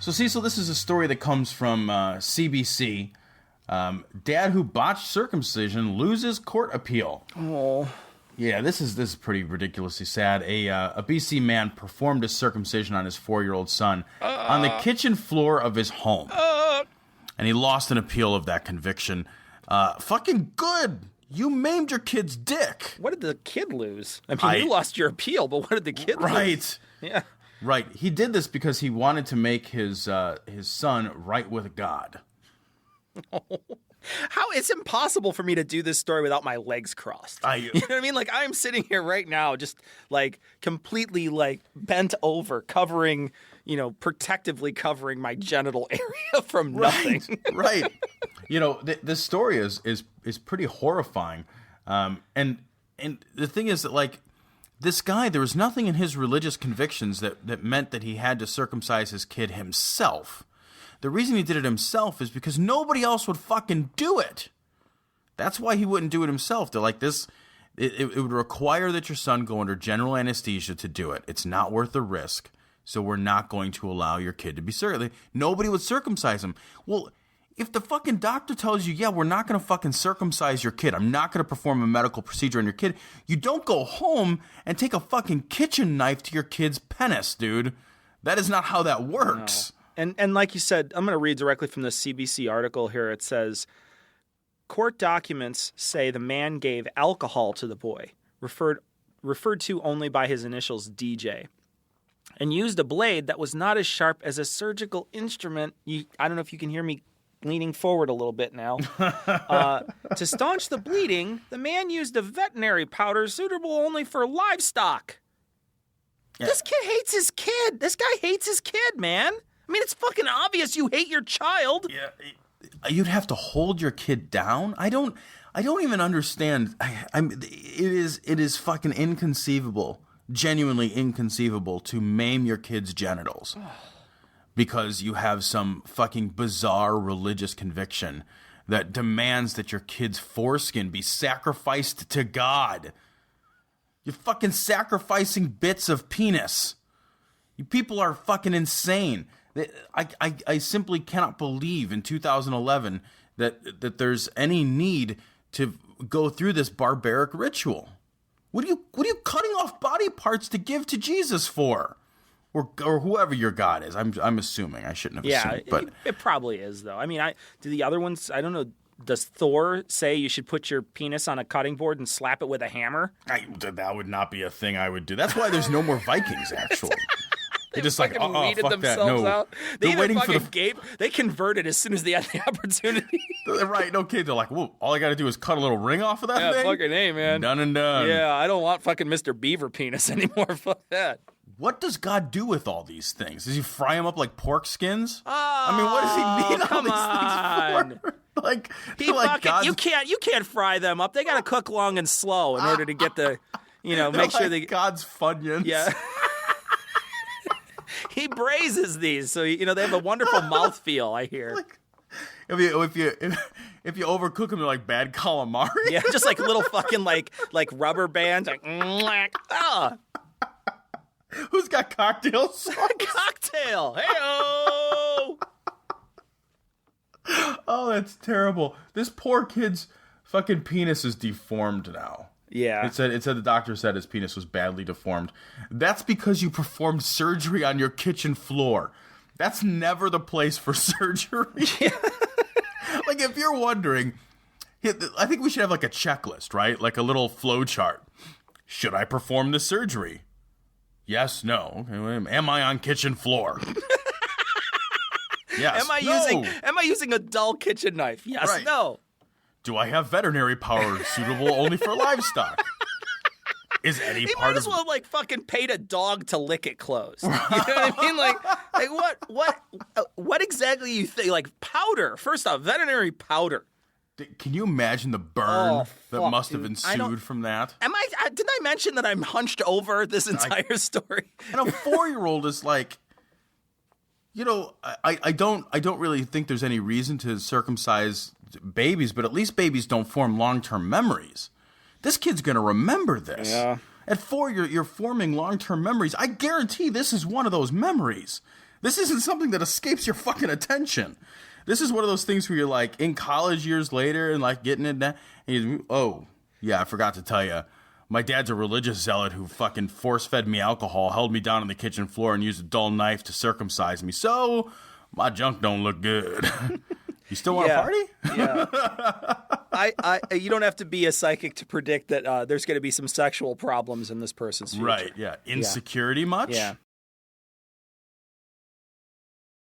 So Cecil, this is a story that comes from CBC. Dad who botched circumcision loses court appeal. Oh. Yeah, this is pretty ridiculously sad. A BC man performed a circumcision on his 4-year-old son on the kitchen floor of his home. And he lost an appeal of that conviction. Fucking good. You maimed your kid's dick. What did the kid lose? I mean, you lost your appeal, but what did the kid lose? Right. Yeah. Right. He did this because he wanted to make his son right with God. How it's impossible for me to do this story without my legs crossed. You know what I mean? Like, I'm sitting here right now just like completely like bent over, covering, protectively covering my genital area from nothing. Right. This story is pretty horrifying. And the thing is that, like, this guy, there was nothing in his religious convictions that meant that he had to circumcise his kid himself. The reason he did it himself is because nobody else would fucking do it. That's why he wouldn't do it himself. They're like, this, it would require that your son go under general anesthesia to do it. It's not worth the risk. So we're not going to allow your kid to be circumcised. Nobody would circumcise him. Well, if the fucking doctor tells you, yeah, we're not going to fucking circumcise your kid, I'm not going to perform a medical procedure on your kid, you don't go home and take a fucking kitchen knife to your kid's penis, dude. That is not how that works. No. And like you said, I'm going to read directly from the CBC article here. It says, court documents say the man gave alcohol to the boy, referred to only by his initials DJ, and used a blade that was not as sharp as a surgical instrument. I don't know if you can hear me leaning forward a little bit now. To staunch the bleeding, the man used a veterinary powder suitable only for livestock. Yeah. This kid hates his kid. This guy hates his kid, man. I mean, it's fucking obvious you hate your child. Yeah, you'd have to hold your kid down. I don't even understand. It is fucking inconceivable, genuinely inconceivable, to maim your kid's genitals because you have some fucking bizarre religious conviction that demands that your kid's foreskin be sacrificed to God. You're fucking sacrificing bits of penis. You people are fucking insane. I simply cannot believe in 2011 that there's any need to go through this barbaric ritual. What are you cutting off body parts to give to Jesus for? Or whoever your God is. I'm assuming. I shouldn't have assumed. But it probably is, though. I mean, do the other ones, I don't know, does Thor say you should put your penis on a cutting board and slap it with a hammer? That would not be a thing I would do. That's why there's no more Vikings, actually. They just like, weeded fuck themselves that. No. Out. They They're waiting for They converted as soon as they had the opportunity. Right, okay. They're like, whoa, all I got to do is cut a little ring off of that thing? Yeah, fucking A, man. Done and done. Yeah, I don't want fucking Mr. Beaver penis anymore. Fuck that. What does God do with all these things? Does he fry them up like pork skins? I mean, what does he need all these things for? You can't fry them up. They got to cook long and slow in order to get the, make sure they God's Funyuns. Yeah. He braises these, so they have a wonderful mouthfeel. I hear. Like, if you overcook them, they're like bad calamari. Yeah, just like little fucking like rubber bands. Like, Who's got cocktail sauce? Cocktail. Hey-o! Oh, that's terrible. This poor kid's fucking penis is deformed now. Yeah. It said the doctor said his penis was badly deformed. That's because you performed surgery on your kitchen floor. That's never the place for surgery. Yeah. Like, if you're wondering, I think we should have like a checklist, right? Like a little flow chart. Should I perform the surgery? Yes, no. Okay, am I on kitchen floor? Yes. Am I using a dull kitchen knife? Yes, right. No. Do I have veterinary power suitable only for livestock? Is any he part might as well like fucking paid a dog to lick it closed. You know what I mean? Like what exactly you think? Like powder. First off, veterinary powder. Can you imagine the burn that must have ensued from that? Didn't I mention that I'm hunched over this entire story? And a 4-year-old is like, I don't really think there's any reason to circumcise babies, but at least babies don't form long-term memories. This kid's going to remember this. Yeah. At 4, you're forming long-term memories. I guarantee this is one of those memories. This isn't something that escapes your fucking attention. This is one of those things where you're like in college years later and like getting it down. And oh, yeah, I forgot to tell you. My dad's a religious zealot who fucking force-fed me alcohol, held me down on the kitchen floor, and used a dull knife to circumcise me. So my junk don't look good. You still want to party? Yeah. You don't have to be a psychic to predict that there's going to be some sexual problems in this person's future. Right, yeah. Insecurity much? Yeah.